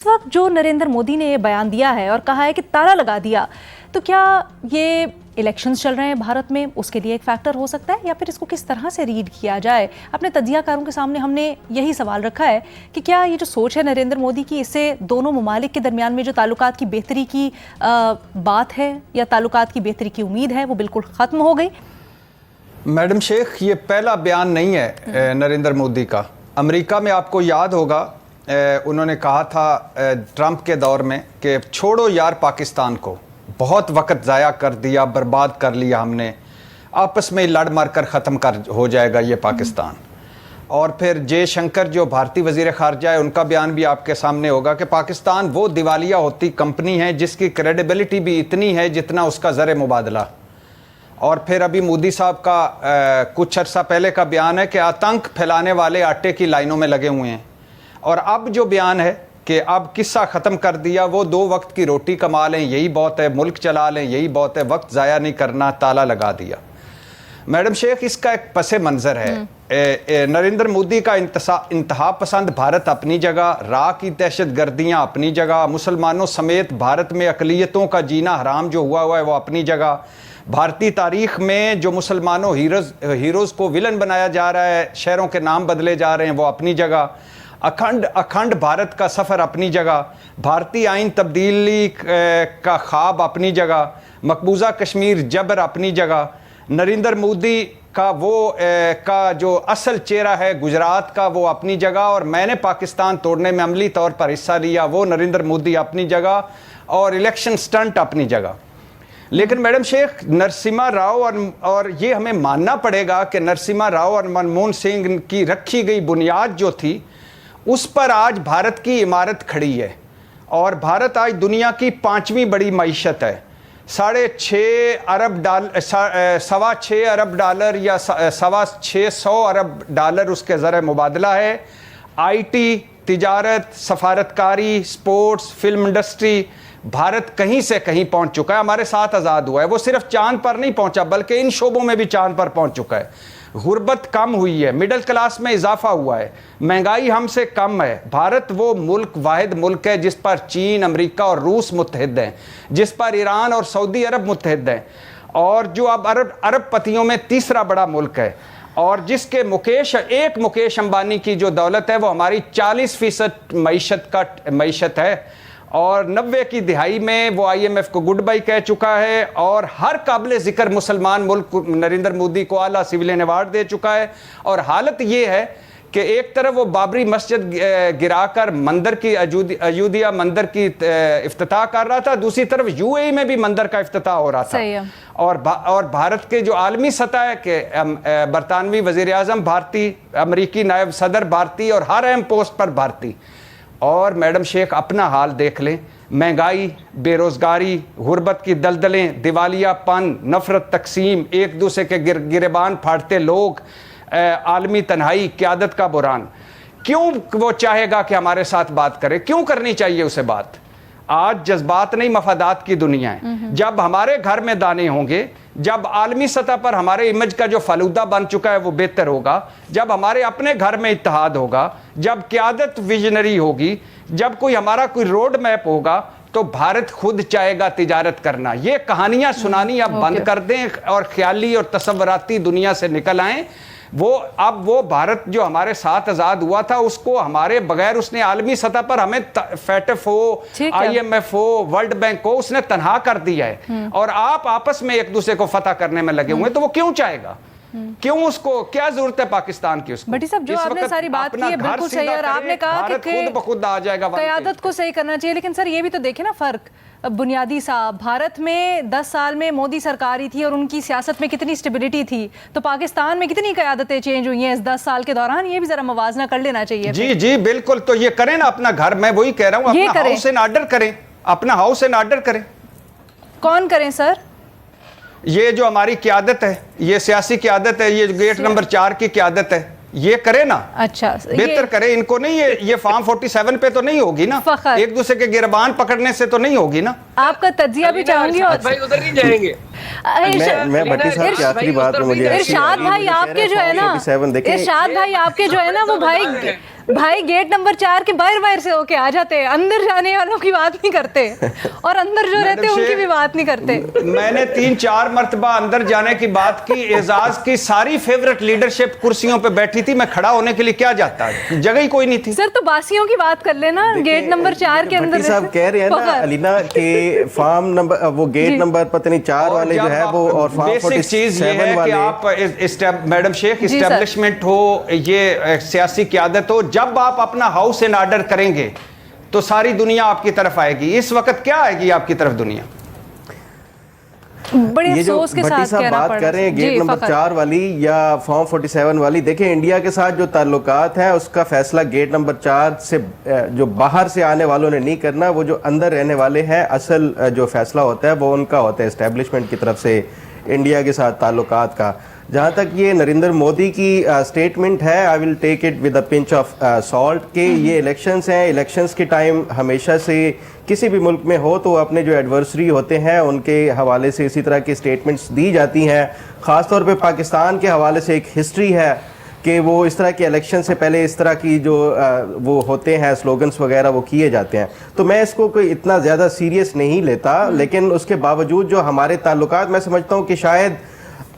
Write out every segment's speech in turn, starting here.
इस वक्त जो नरेंद्र मोदी ने बयान दिया है और कहा है कि ताला लगा दिया, तो क्या ये इलेक्शंस चल रहे हैं भारत में उसके लिए एक फैक्टर हो सकता है, या फिर इसको किस तरह से रीड किया जाए? अपने तज्जियाकारों के सामने हमने यही सवाल रखा है कि क्या ये जो सोच है नरेंद्र मोदी की, इससे दोनों ममालिक के दरमियान में जो ताल्लुकात की बेहतरी की बात है या ताल्लुकात की बेहतरी की उम्मीद है वो बिल्कुल ख़त्म हो गई? मैडम शेख, ये पहला बयान नहीं है नरेंद्र मोदी का। अमेरिका में आपको याद होगा उन्होंने कहा था ट्रंप के दौर में कि छोड़ो यार पाकिस्तान को, बहुत वक्त ज़ाया कर दिया, बर्बाद कर लिया हमने, आपस में लड़ मर कर ख़त्म कर हो जाएगा ये पाकिस्तान। और फिर जयशंकर जो भारतीय वज़ीर ख़ारजा है, उनका बयान भी आपके सामने होगा कि पाकिस्तान वो दिवालिया होती कंपनी है जिसकी क्रेडिबिलिटी भी इतनी है जितना उसका ज़र मुबादला। और फिर अभी मोदी साहब का कुछ अर्सा पहले का बयान है कि आतंक फैलाने वाले आटे की लाइनों में लगे हुए हैं। और अब जो बयान है कि अब किस्सा ख़त्म कर दिया, वो 2 वक्त की रोटी कमा लें यही बहुत है, मुल्क चला लें यही बहुत है, वक्त ज़ाया नहीं करना, ताला लगा दिया। मैडम शेख, इसका एक पस मंज़र है। नरेंद्र मोदी का इंतहा पसंद भारत अपनी जगह, राह की दहशत गर्दियाँ अपनी जगह, मुसलमानों समेत भारत में अक़लियतों का जीना हराम जो हुआ है वो अपनी जगह, भारतीय तारीख में जो मुसलमानों हीरोज़ को विलन बनाया जा रहा है, शहरों के नाम बदले जा रहे हैं वो अपनी जगह, अखंड भारत का सफ़र अपनी जगह, भारतीय आइन तब्दीली का ख्वाब अपनी जगह, मकबूजा कश्मीर जबर अपनी जगह, नरेंद्र मोदी का का जो असल चेहरा है गुजरात का वो अपनी जगह, और मैंने पाकिस्तान तोड़ने में अमली तौर पर हिस्सा लिया वो नरेंद्र मोदी अपनी जगह, और इलेक्शन स्टंट अपनी जगह। लेकिन मैडम शेख, नरसिम्हा राव और ये हमें मानना पड़ेगा कि नरसिम्हा राव और मनमोहन सिंह की रखी गई बुनियाद जो थी उस पर आज भारत की इमारत खड़ी है। और भारत आज दुनिया की 5वीं बड़ी मईशत है। 6.5 अरब डॉलर, 6.25 अरब डॉलर या 625 अरब डॉलर उसके ज़र मुबादला है। IT, तिजारत, सफारतकारी, स्पोर्ट्स, फिल्म इंडस्ट्री, भारत कहीं से कहीं पहुंच चुका है। हमारे साथ आज़ाद हुआ है, वो सिर्फ चांद पर नहीं पहुंचा बल्कि इन शोबों में भी चांद पर पहुंच चुका है। गुर्बत कम हुई है, मिडिल क्लास में इजाफा हुआ है, महंगाई हमसे कम है। भारत वो वाहिद मुल्क है जिस पर चीन, अमेरिका और रूस मुत्तहिद हैं, जिस पर ईरान और सऊदी अरब मुत्तहिद हैं, और जो अब अरबपतियों में तीसरा बड़ा मुल्क है, और जिसके मुकेश अंबानी की जो दौलत है वो हमारी 40% मईशत है। और 90 की दिहाई में वो IMF को गुड बाई कह चुका है, और हर काबिल ज़िक्र मुसलमान मुल्क नरेंद्र मोदी को आला सिविलियन अवार्ड दे चुका है। और हालत ये है कि एक तरफ वो बाबरी मस्जिद गिराकर मंदिर की अयोध्या मंदिर की इफ्तिताह कर रहा था, दूसरी तरफ UAE में भी मंदिर का इफ्तिताह हो रहा था। और भारत के जो आलमी सतह है कि बरतानवी वज़ीर आज़म भारतीय, अमरीकी नायब सदर भारतीय, और हर अहम पोस्ट पर भारतीय। और मैडम शेख, अपना हाल देख लें, महंगाई, बेरोज़गारी, गुर्बत की दलदलें, दिवालियापन, नफ़रत, तकसीम, एक दूसरे के गिरेबान फाड़ते लोग, आलमी तन्हाई, क़यादत का बुरान। क्यों वो चाहेगा कि हमारे साथ बात करे? क्यों करनी चाहिए उसे बात? आज जज्बात नहीं, मफादात की दुनिया है। जब हमारे घर में दाने होंगे, जब आलमी सतह पर हमारे इमेज का जो फलूदा बन चुका है वो बेहतर होगा, जब हमारे अपने घर में इत्तेहाद होगा, जब क़यादत विजनरी होगी, जब हमारा कोई रोड मैप होगा, तो भारत खुद चाहेगा तिजारत करना। ये कहानियां सुनानी अब बंद कर दें और ख्याली और तसव्वुराती दुनिया से निकल आएं। अब वो भारत जो हमारे साथ आज़ाद हुआ था उसको हमारे बगैर उसने आलमी सतह पर हमें FATF हो, IMF हो, वर्ल्ड बैंक हो, उसने तनहा कर दिया है। और आप आपस में एक दूसरे को फतह करने में लगे हुए हैं, तो वो क्यों चाहेगा? क्यों? उसको क्या जरूरत है पाकिस्तान की? उसको बटी साहब, जो आपने सारी बात की है बिल्कुल सही है, और आपने कहा कि खुद ब खुद आ जाएगा, क़यादत को सही करना चाहिए। लेकिन सर ये भी तो देखें ना फ़र्क बुनियादी सा, भारत में 10 साल में मोदी सरकार ही थी और उनकी सियासत में कितनी स्टेबिलिटी थी, तो पाकिस्तान में कितनी क़यादतें चेंज हुई हैं इस 10 साल के दौरान, ये भी जरा मवाजना कर लेना चाहिए। जी जी बिल्कुल, तो ये करें ना अपना घर, मैं वही कह रहा हूँ, अपना हाउस एंड ऑर्डर करें, अपना हाउस एंड ऑर्डर करें। कौन करें सर? ये जो हमारी क़यादत है, ये सियासी क़यादत है, ये गेट नंबर 4 की क़यादत है, ये करे ना। अच्छा, बेहतर करे इनको, नहीं ये फॉर्म 47 पे तो नहीं होगी ना, एक दूसरे के गिरबान पकड़ने से तो नहीं होगी ना। आपका तज्जिया भी चाहूंगी, और भाई उधर नहीं जाएंगे। मैं भट्टी साहब की आखिरी बात में मुझे इरशाद भाई आपके जो है ना, इरशाद भाई आपके जो है ना वो भाई भाई गेट नंबर 4 के बाहर से होके आ जाते हैं, अंदर जाने वालों की बात नहीं करते और अंदर जो रहते हैं उनकी भी बात नहीं करते। मैंने 3-4 मर्तबा अंदर जाने की बात की। एजाज की सारी फेवरेट लीडरशिप कुर्सियों पे बैठी थी, मैं खड़ा होने के लिए क्या जाता, जगह ही कोई नहीं थी। सर तो बासियों की बात कर लेना, गेट नंबर 4 के अंदर साहब कह रहे हैं ना अलीना के फार्म नंबर, वो गेट नंबर पता नहीं 4 वाले जो है वो, और फार्म 47 वाले। आप मैडम शेख इस्टेब्लिशमेंट हो, ये सियासी क़यादत हो, जब आप अपना हाउस इन ऑर्डर करेंगे तो सारी दुनिया आपकी तरफ आएगी। इस वक्त क्या आएगी आपकी तरफ दुनिया? बड़े ये जो अफसोस के भट्टी साथ साहब बात कर रहे हैं गेट नंबर 4 वाली या फॉर्म 47 वाली, देखिए इंडिया के साथ जो ताल्लुकात हैं उसका फैसला गेट नंबर 4 से जो बाहर से आने वालों ने नहीं करना, वो जो अंदर रहने वाले हैं असल जो फैसला होता है वो उनका होता है एस्टेब्लिशमेंट की तरफ से इंडिया के साथ ताल्लुकात का। जहाँ तक ये नरेंद्र मोदी की स्टेटमेंट है, I will take it with a pinch of salt के ये इलेक्शंस हैं। इलेक्शंस के टाइम हमेशा से किसी भी मुल्क में हो तो अपने जो एडवर्सरी होते हैं उनके हवाले से इसी तरह की स्टेटमेंट्स दी जाती हैं। ख़ास तौर पे पाकिस्तान के हवाले से एक हिस्ट्री है कि वो इस तरह के इलेक्शन से पहले इस तरह की जो वो होते हैं स्लोगन्स वगैरह वो किए जाते हैं। तो मैं इसको कोई इतना ज़्यादा सीरियस नहीं लेता, लेकिन उसके बावजूद जो हमारे ताल्लुकात, मैं समझता हूँ कि शायद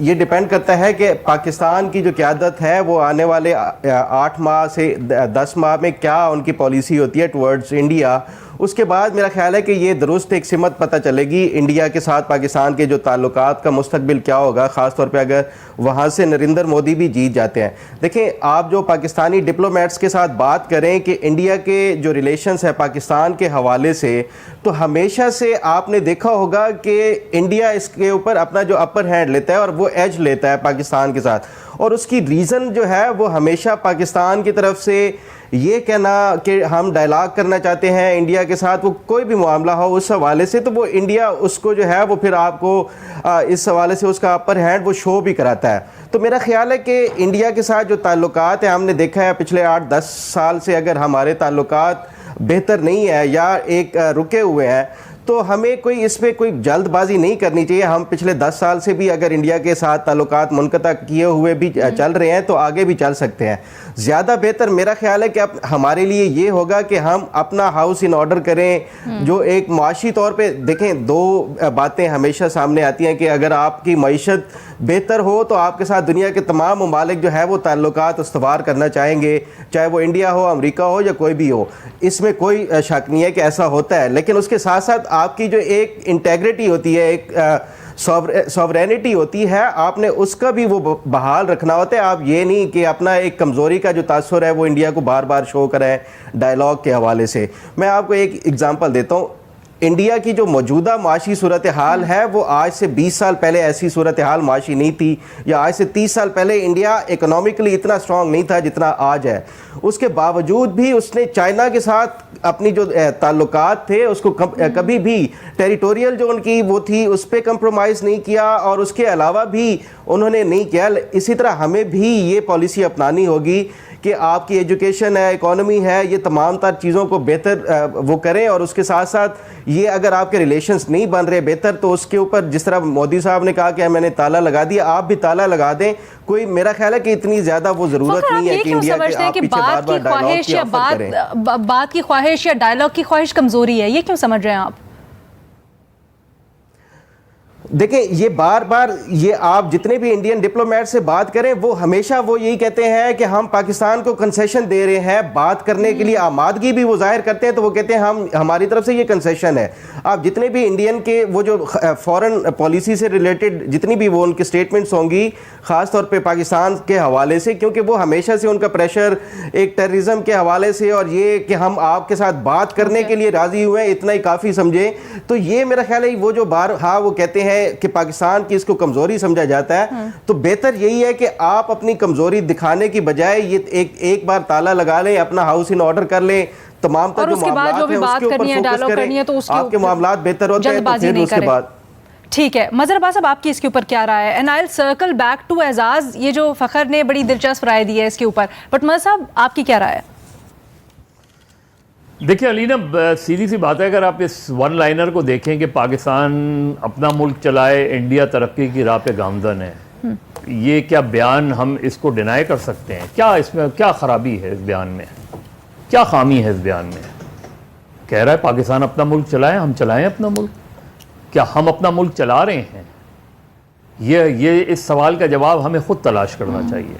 ये डिपेंड करता है कि पाकिस्तान की जो क़यादत है वो आने वाले 8 माह से 10 माह में क्या उनकी पॉलिसी होती है टुवर्ड्स इंडिया। उसके बाद मेरा ख्याल है कि ये दुरुस्त एक सिमत पता चलेगी इंडिया के साथ पाकिस्तान के जो ताल्लुकात का मुस्तकबिल क्या होगा, ख़ास तौर पे अगर वहाँ से नरेंद्र मोदी भी जीत जाते हैं। देखें, आप जो पाकिस्तानी डिप्लोमेट्स के साथ बात करें कि इंडिया के जो रिलेशंस है पाकिस्तान के हवाले से, तो हमेशा से आपने देखा होगा कि इंडिया इसके ऊपर अपना जो अपर हैंड लेता है और वो एज लेता है पाकिस्तान के साथ, और उसकी रीज़न जो है वो हमेशा पाकिस्तान की तरफ से ये कहना कि हम डायलॉग करना चाहते हैं इंडिया के साथ, वो कोई भी मामला हो उस हवाले से, तो वो इंडिया उसको जो है वो फिर आपको इस हवाले से उसका अपर हैंड वो शो भी कराता है। तो मेरा ख्याल है कि इंडिया के साथ जो ताल्लुकात है, हमने देखा है पिछले 8-10 साल से अगर हमारे ताल्लुकात बेहतर नहीं है या एक रुके हुए हैं, तो हमें कोई इसमें कोई जल्दबाजी नहीं करनी चाहिए। हम पिछले 10 साल से भी अगर इंडिया के साथ ताल्लुकात मुनक़ता किए हुए भी चल रहे हैं तो आगे भी चल सकते हैं। ज़्यादा बेहतर मेरा ख्याल है कि अब हमारे लिए ये होगा कि हम अपना हाउस इन ऑर्डर करें। जो एक माशी तौर पे देखें, 2 बातें हमेशा सामने आती हैं कि अगर आपकी मईशत बेहतर हो तो आपके साथ दुनिया के तमाम ममालिक जो है वो ताल्लुकात इस्तवार करना चाहेंगे, चाहे वो इंडिया हो, अमेरिका हो या कोई भी हो। इसमें कोई शक नहीं है कि ऐसा होता है, लेकिन उसके साथ साथ आपकी जो एक इंटेग्रिटी होती है, एक सॉवरेनिटी होती है, आपने उसका भी वो बहाल रखना होता है। आप ये नहीं कि अपना एक कमज़ोरी का जो तासुर है वो इंडिया को बार बार शो करें डायलॉग के हवाले से। मैं आपको एक एग्जांपल देता हूँ। इंडिया की जो मौजूदा माशी सूरत हाल है वो आज से 20 साल पहले ऐसी सूरत हाल माशी नहीं थी, या आज से 30 साल पहले इंडिया इकोनॉमिकली इतना स्ट्रॉन्ग नहीं था जितना आज है। उसके बावजूद भी उसने चाइना के साथ अपनी जो ताल्लुकात थे उसको कभी भी टेरिटोरियल जो उनकी वो थी उस पर कंप्रोमाइज़ नहीं किया, और उसके अलावा भी उन्होंने नहीं किया। इसी तरह हमें भी ये पॉलिसी अपनानी होगी कि आपकी एजुकेशन है, इकोनॉमी है, ये तमाम तर चीज़ों को बेहतर वो करें, और उसके साथ साथ ये अगर आपके रिलेशंस नहीं बन रहे बेहतर तो उसके ऊपर जिस तरह मोदी साहब ने कहा कि मैंने ताला लगा दिया, आप भी ताला लगा दें। कोई मेरा ख्याल है कि इतनी ज़्यादा वो ज़रूरत नहीं है कि इंडिया के आप पीछे बार बार डायलॉग की ऑफर करें। बात की ख्वाहिश या डायलॉग की ख्वाहिश कमज़ोरी है, ये क्यों समझ रहे हैं आप? देखिए, ये बार बार ये आप जितने भी इंडियन डिप्लोमेट से बात करें वो हमेशा वो यही कहते हैं कि हम पाकिस्तान को कंसेशन दे रहे हैं, बात करने के लिए आमादगी भी वो जाहिर करते हैं, तो वो कहते हैं हम हमारी तरफ से ये कंसेशन है। आप जितने भी इंडियन के वो जो फॉरेन पॉलिसी से रिलेटेड जितनी भी वो उनकी स्टेटमेंट्स होंगी ख़ास तौर पे पाकिस्तान के हवाले से, क्योंकि वो हमेशा से उनका प्रेशर एक टेररिज्म के हवाले से और ये कि हम आपके साथ बात करने के लिए राज़ी हुए हैं इतना ही काफ़ी समझे। तो ये मेरा ख्याल है वो जो बार हाँ वो कहते हैं कि पाकिस्तान की इसको कमजोरी समझा जाता है, तो बेहतर यही है कि आप अपनी कमजोरी दिखाने की बजाय ये एक बार ताला लगा लें, अपना हाउस इन ऑर्डर कर लें, तमाम और उसके बाद जो भी बात करनी है, डायलॉग करनी है, तो उसके आपके मामलात बेहतर होते हैं, तो फिर उसके बाद ठीक है। मजहर अब्बास साहब, आपकी इसके ऊपर क्या राय है? And I will circle back to Ejaz, ये जो फखर ने बड़ी दिलचस्प राय दी है इसके ऊपर, बट मजहर साहब आपकी क्या राय है? देखिए अलीना, सीधी सी बात है, अगर आप इस वन लाइनर को देखें कि पाकिस्तान अपना मुल्क चलाए, इंडिया तरक्की की राह पे गामजन है, ये क्या बयान हम इसको डिनाई कर सकते हैं? क्या इसमें क्या खराबी है इस बयान में? क्या खामी है इस बयान में? कह रहा है पाकिस्तान अपना मुल्क चलाए, हम चलाएं अपना मुल्क। क्या हम अपना मुल्क चला रहे हैं? ये इस सवाल का जवाब हमें खुद तलाश करना चाहिए।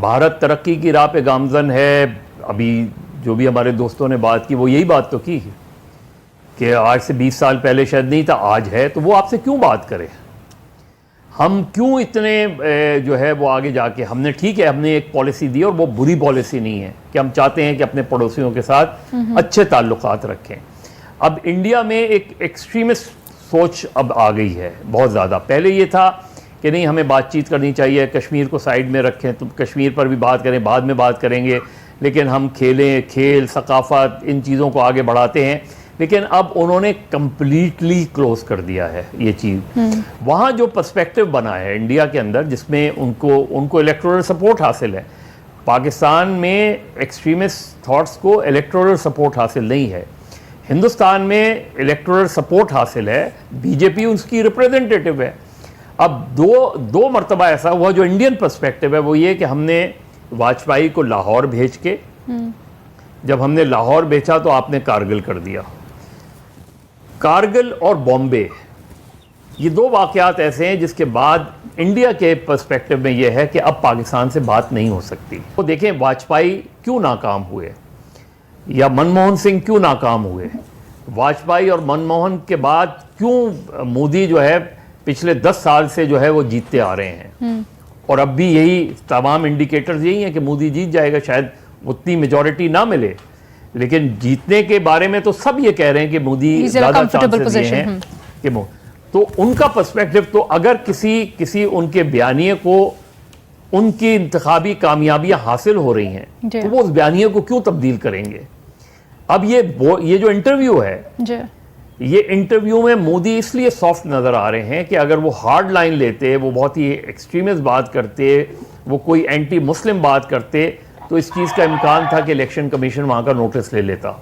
भारत तरक्की की राह पे गामजन है। अभी जो भी हमारे दोस्तों ने बात की वो यही बात तो की कि आज से 20 साल पहले शायद नहीं था, आज है, तो वो आपसे क्यों बात करें? हम क्यों इतने जो है वो आगे जाके, हमने ठीक है हमने एक पॉलिसी दी और वो बुरी पॉलिसी नहीं है कि हम चाहते हैं कि अपने पड़ोसियों के साथ अच्छे ताल्लुकात रखें। अब इंडिया में एक एक्सट्रीमिस्ट सोच अब आ गई है बहुत ज़्यादा। पहले ये था कि नहीं हमें बातचीत करनी चाहिए, कश्मीर को साइड में रखें, तो कश्मीर पर भी बात करें, बाद में बात करेंगे, लेकिन हम खेल सकाफ़त इन चीज़ों को आगे बढ़ाते हैं। लेकिन अब उन्होंने कंप्लीटली क्लोज कर दिया है ये चीज़। वहाँ जो पर्सपेक्टिव बना है इंडिया के अंदर जिसमें उनको इलेक्टोरल सपोर्ट हासिल है, पाकिस्तान में एक्सट्रीमिस्ट थॉट्स को इलेक्टोरल सपोर्ट हासिल नहीं है। हिंदुस्तान में इलेक्टोरल सपोर्ट हासिल है, बीजेपी उसकी रिप्रेजेंटेटिव है। अब दो मरतबा ऐसा हुआ, जो इंडियन पर्सपेक्टिव है वो ये कि हमने वाजपेयी को लाहौर भेज के, जब हमने लाहौर भेजा तो आपने कारगिल कर दिया। कारगिल और बॉम्बे ये दो वाक़यात ऐसे हैं जिसके बाद इंडिया के पर्सपेक्टिव में ये है कि अब पाकिस्तान से बात नहीं हो सकती। तो देखें वाजपेयी क्यों नाकाम हुए या मनमोहन सिंह क्यों नाकाम हुए। वाजपेयी और मनमोहन के बाद क्यों मोदी जो है पिछले 10 साल से जो है वो जीतते आ रहे हैं, और अब भी यही तमाम इंडिकेटर्स यही हैं कि मोदी जीत जाएगा। शायद उतनी मेजॉरिटी ना मिले, लेकिन जीतने के बारे में तो सब ये कह रहे हैं कि मोदी ज़्यादा चांसेस ये हैं कि तो उनका पर्सपेक्टिव, तो अगर किसी उनके बयानिए को उनकी इंतखाबी कामयाबियां हासिल हो रही हैं तो वो उस बयानिए को क्यों तब्दील करेंगे। अब ये जो इंटरव्यू है, ये इंटरव्यू में मोदी इसलिए सॉफ्ट नज़र आ रहे हैं कि अगर वो हार्ड लाइन लेते, वो बहुत ही एक्सट्रीमिस्ट बात करते, वो कोई एंटी मुस्लिम बात करते, तो इस चीज़ का इम्कान था कि इलेक्शन कमीशन वहाँ का नोटिस ले लेता।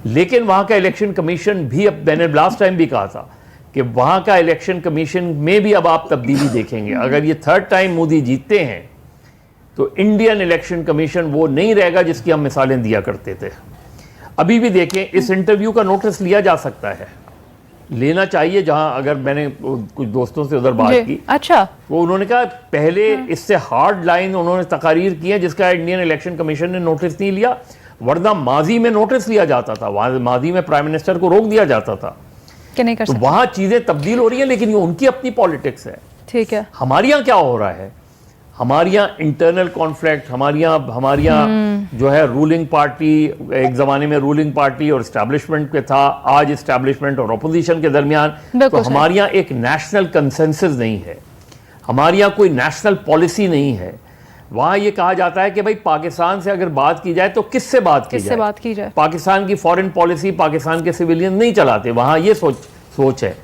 लेकिन वहाँ का इलेक्शन कमीशन भी, अब मैंने लास्ट टाइम भी कहा था कि वहाँ का इलेक्शन कमीशन में भी अब आप तब्दीली देखेंगे। अगर ये 3rd टाइम मोदी जीतते हैं तो इंडियन इलेक्शन कमीशन वो नहीं रहेगा जिसकी हम मिसालें दिया करते थे। अभी भी देखें, इस इंटरव्यू का नोटिस लिया जा सकता है, लेना चाहिए। जहां अगर मैंने कुछ दोस्तों से उधर बात की, अच्छा, वो उन्होंने कहा पहले इससे हार्ड लाइन उन्होंने तकारीर की है जिसका इंडियन इलेक्शन कमीशन ने नोटिस नहीं लिया, वरना माजी में नोटिस लिया जाता था, माजी में प्राइम मिनिस्टर को रोक दिया जाता था कि नहीं कर सकते। तो वहां चीजें तब्दील हो रही है, लेकिन ये उनकी अपनी पॉलिटिक्स है। ठीक है, हमारे यहाँ क्या हो रहा है, हमारे यहाँ इंटरनल कॉन्फ्लिक्ट, हमारे यहाँ जो है रूलिंग पार्टी, एक ज़माने में रूलिंग पार्टी और इस्टेब्लिशमेंट पे था, आज इस्टेब्लिशमेंट और अपोजिशन के दरमियान। तो हमारे यहाँ एक नेशनल कंसेंसस नहीं है, हमारे यहाँ कोई नेशनल पॉलिसी नहीं है। वहाँ ये कहा जाता है कि भाई पाकिस्तान से अगर बात की जाए तो किससे बात की जाए। पाकिस्तान की फॉरेन पॉलिसी पाकिस्तान के सिविलियन नहीं चलाते, वहाँ ये सोच है।